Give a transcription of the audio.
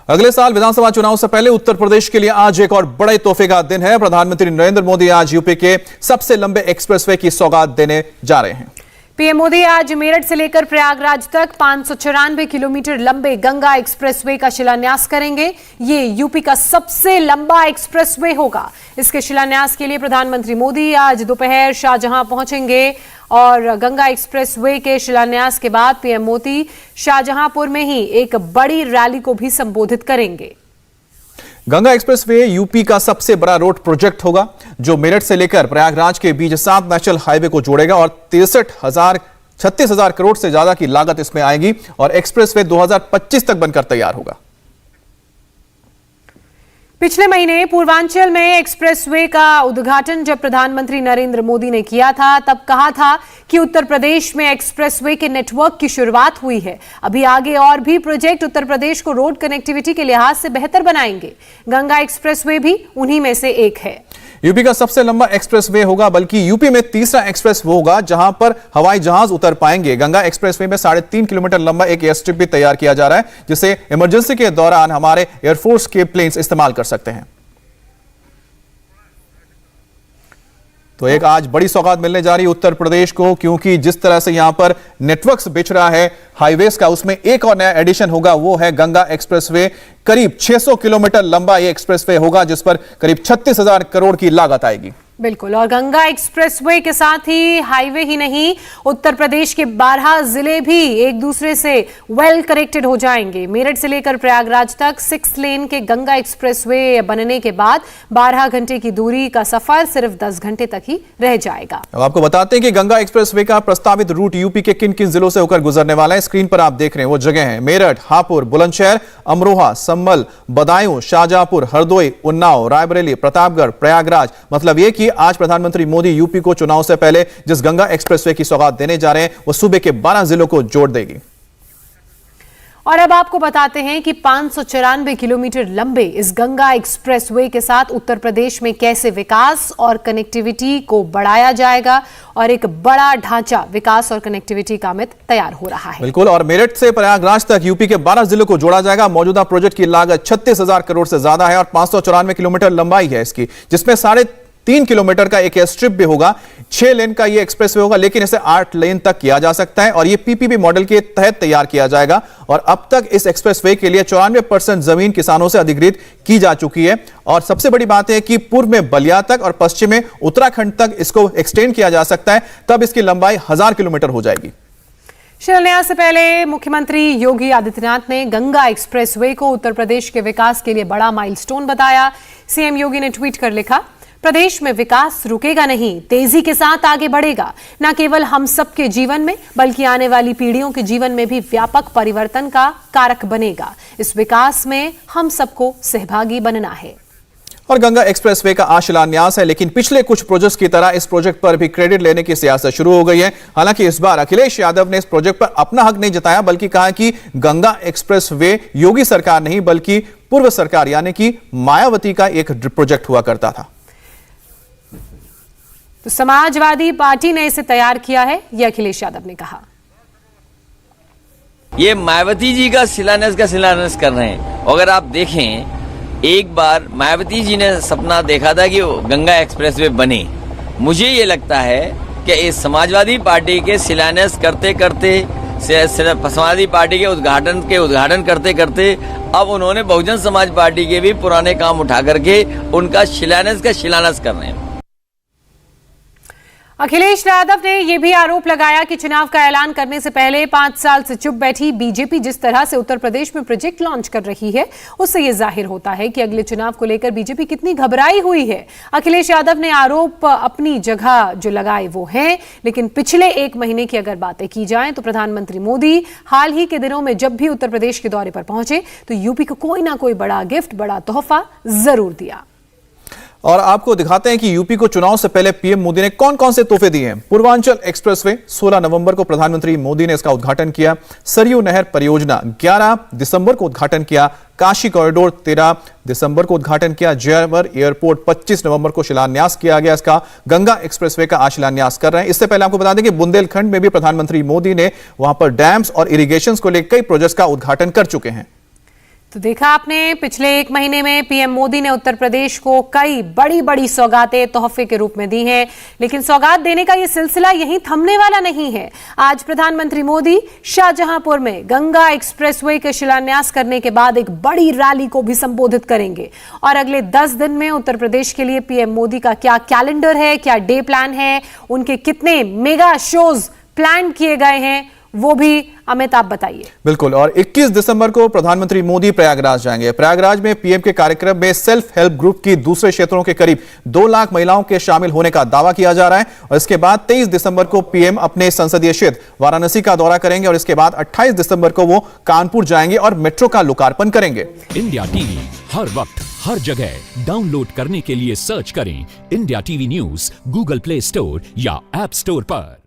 अगले साल विधानसभा चुनाव से पहले उत्तर प्रदेश के लिए आज एक और बड़े तोहफे का दिन है। प्रधानमंत्री नरेंद्र मोदी आज यूपी के सबसे लंबे एक्सप्रेसवे की सौगात देने जा रहे हैं। पीएम मोदी आज मेरठ से लेकर प्रयागराज तक 594 किलोमीटर लंबे गंगा एक्सप्रेसवे का शिलान्यास करेंगे। ये यूपी का सबसे लंबा एक्सप्रेसवे होगा। इसके शिलान्यास के लिए प्रधानमंत्री मोदी आज दोपहर शाहजहां पहुंचेंगे और गंगा एक्सप्रेसवे के शिलान्यास के बाद पीएम मोदी शाहजहांपुर में ही एक बड़ी रैली को भी संबोधित करेंगे। गंगा एक्सप्रेसवे यूपी का सबसे बड़ा रोड प्रोजेक्ट होगा, जो मेरठ से लेकर प्रयागराज के बीच 7 नेशनल हाईवे को जोड़ेगा और 36,000 करोड़ से ज्यादा की लागत इसमें आएगी और एक्सप्रेसवे 2025 तक बनकर तैयार होगा। पिछले महीने पूर्वांचल में एक्सप्रेसवे का उद्घाटन जब प्रधानमंत्री नरेंद्र मोदी ने किया था, तब कहा था कि उत्तर प्रदेश में एक्सप्रेसवे के नेटवर्क की शुरुआत हुई है। अभी आगे और भी प्रोजेक्ट उत्तर प्रदेश को रोड कनेक्टिविटी के लिहाज से बेहतर बनाएंगे। गंगा एक्सप्रेसवे भी उन्हीं में से एक है। यूपी का सबसे लंबा एक्सप्रेसवे होगा, बल्कि यूपी में तीसरा एक्सप्रेस होगा जहां पर हवाई जहाज उतर पाएंगे। गंगा एक्सप्रेसवे में 3.5 किलोमीटर लंबा एक एयरस्ट्रिप भी तैयार किया जा रहा है, जिसे इमरजेंसी के दौरान हमारे एयरफोर्स के प्लेन्स इस्तेमाल कर सकते हैं। तो एक आज बड़ी सौगात मिलने जा रही है उत्तर प्रदेश को, क्योंकि जिस तरह से यहां पर नेटवर्क बिछ रहा है हाईवेज का, उसमें एक और नया एडिशन होगा, वो है गंगा एक्सप्रेसवे। करीब 600 किलोमीटर लंबा ये एक्सप्रेसवे होगा, जिस पर करीब 36,000 करोड़ की लागत आएगी। बिल्कुल, और गंगा एक्सप्रेसवे के साथ ही हाईवे ही नहीं, उत्तर प्रदेश के 12 जिले भी एक दूसरे से वेल कनेक्टेड हो जाएंगे। मेरठ से लेकर प्रयागराज तक 6 लेन के गंगा एक्सप्रेसवे बनने के बाद 12 घंटे की दूरी का सफर सिर्फ 10 घंटे तक ही रह जाएगा। अब आपको बताते हैं कि गंगा एक्सप्रेसवे का प्रस्तावित रूट यूपी के किन किन जिलों से होकर गुजरने वाला है। स्क्रीन पर आप देख रहे हैं वो जगह है मेरठ, हापुड़, बुलंदशहर, अमरोहा, संभल, बदायूं, शाहजहांपुर, हरदोई, उन्नाव, रायबरेली, प्रतापगढ़, प्रयागराज। मतलब ये कि आज प्रधानमंत्री मोदी यूपी को चुनाव से पहले जिस गंगा एक्सप्रेसवे की सौगात देने जा रहे हैं, वो सूबे के 12 जिलों को जोड़ देगी। और अब आपको बताते हैं कि 594 किलोमीटर लंबे इस गंगा एक्सप्रेसवे के साथ उत्तर प्रदेश में कैसे विकास और कनेक्टिविटी को बढ़ाया जाएगा और एक बड़ा ढांचा विकास और कनेक्टिविटी का मित तैयार हो रहा है। बिल्कुल, और मेरठ से प्रयागराज तक यूपी के 12 जिलों को जोड़ा जाएगा। मौजूदा प्रोजेक्ट की लागत 36,000 करोड़ से ज्यादा है और 594 किलोमीटर लंबाई है इसकी, जिसमें 3.5 किलोमीटर का एक स्ट्रिप भी होगा। 6 लेन का ये एक्सप्रेसवे होगा, लेकिन इसे 8 लेन तक किया जा सकता है और ये पीपीपी मॉडल के तहत तैयार किया जाएगा। और अब तक इस एक्सप्रेसवे के लिए 94% जमीन किसानों से अधिग्रहित की जा चुकी है। और सबसे बड़ी बात है कि पूर्व में बलिया तक और पश्चिम में उत्तराखंड तक इसको एक्सटेंड किया जा सकता है, तब इसकी लंबाई 1000 किलोमीटर हो जाएगी। शिलान्यास से पहले मुख्यमंत्री योगी आदित्यनाथ ने गंगा एक्सप्रेसवे को उत्तर प्रदेश के विकास के लिए बड़ा माइलस्टोन बताया। सीएम योगी ने ट्वीट कर लिखा, प्रदेश में विकास रुकेगा नहीं, तेजी के साथ आगे बढ़ेगा। न केवल हम सबके जीवन में, बल्कि आने वाली पीढ़ियों के जीवन में भी व्यापक परिवर्तन का कारक बनेगा। इस विकास में हम सबको सहभागी बनना है। और गंगा एक्सप्रेसवे का आज शिलान्यास है, लेकिन पिछले कुछ प्रोजेक्ट्स की तरह इस प्रोजेक्ट पर भी क्रेडिट लेने की सियासत शुरू हो गई है। हालांकि इस बार अखिलेश यादव ने इस प्रोजेक्ट पर अपना हक नहीं जताया, बल्कि कहा कि गंगा एक्सप्रेसवे योगी सरकार नहीं, बल्कि पूर्व सरकार यानी कि मायावती का एक प्रोजेक्ट हुआ करता था। तो समाजवादी पार्टी ने इसे तैयार किया है, यह अखिलेश यादव ने कहा। ये मायावती जी का शिलान्यास कर रहे हैं। अगर आप देखें, एक बार मायावती जी ने सपना देखा था कि गंगा एक्सप्रेसवे बने। मुझे ये लगता है कि इस समाजवादी पार्टी के शिलान्यास करते करते, समाजवादी पार्टी के उद्घाटन करते करते अब उन्होंने बहुजन समाज पार्टी के भी पुराने काम उठा करके उनका शिलान्यास कर रहे हैं। अखिलेश यादव ने यह भी आरोप लगाया कि चुनाव का ऐलान करने से पहले 5 साल से चुप बैठी बीजेपी जिस तरह से उत्तर प्रदेश में प्रोजेक्ट लॉन्च कर रही है, उससे यह जाहिर होता है कि अगले चुनाव को लेकर बीजेपी कितनी घबराई हुई है। अखिलेश यादव ने आरोप अपनी जगह जो लगाए वो हैं, लेकिन पिछले 1 महीने की अगर बातें की जाएं तो प्रधानमंत्री मोदी हाल ही के दिनों में जब भी उत्तर प्रदेश के दौरे पर पहुंचे तो यूपी को कोई ना कोई बड़ा गिफ्ट, बड़ा तोहफा जरूर दिया। और आपको दिखाते हैं कि यूपी को चुनाव से पहले पीएम मोदी ने कौन कौन से तोहफे दिए हैं। पूर्वांचल एक्सप्रेसवे 16 नवंबर को प्रधानमंत्री मोदी ने इसका उद्घाटन किया। सरयू नहर परियोजना 11 दिसंबर को उद्घाटन किया। काशी कॉरिडोर 13 दिसंबर को उद्घाटन किया। जयवर एयरपोर्ट 25 नवंबर को शिलान्यास किया गया इसका। गंगा एक्सप्रेसवे का आज शिलान्यास कर रहे हैं। इससे पहले आपको बता दें कि बुंदेलखंड में भी प्रधानमंत्री मोदी ने वहां पर डैम्स और इरिगेशन को लेकर कई प्रोजेक्ट्स का उद्घाटन कर चुके हैं। तो देखा आपने, पिछले एक महीने में पीएम मोदी ने उत्तर प्रदेश को कई बड़ी बड़ी सौगातें तोहफे के रूप में दी हैं, लेकिन सौगात देने का ये सिलसिला यहीं थमने वाला नहीं है। आज प्रधानमंत्री मोदी शाहजहांपुर में गंगा एक्सप्रेसवे के शिलान्यास करने के बाद एक बड़ी रैली को भी संबोधित करेंगे। और अगले 10 दिन में उत्तर प्रदेश के लिए पीएम मोदी का क्या कैलेंडर है, क्या डे प्लान है, उनके कितने मेगा शोज प्लान किए गए हैं, वो भी अमित आप बताइए। बिल्कुल, और 21 दिसंबर को प्रधानमंत्री मोदी प्रयागराज जाएंगे। प्रयागराज में पीएम के कार्यक्रम में सेल्फ हेल्प ग्रुप की दूसरे क्षेत्रों के करीब 2 लाख महिलाओं के शामिल होने का दावा किया जा रहा है। और इसके बाद 23 दिसंबर को पीएम अपने संसदीय क्षेत्र वाराणसी का दौरा करेंगे और इसके बाद 28 दिसंबर को वो कानपुर जाएंगे और मेट्रो का लोकार्पण करेंगे। इंडिया टीवी हर वक्त हर जगह डाउनलोड करने के लिए सर्च करें India TV news Google play store या ऐप स्टोर पर।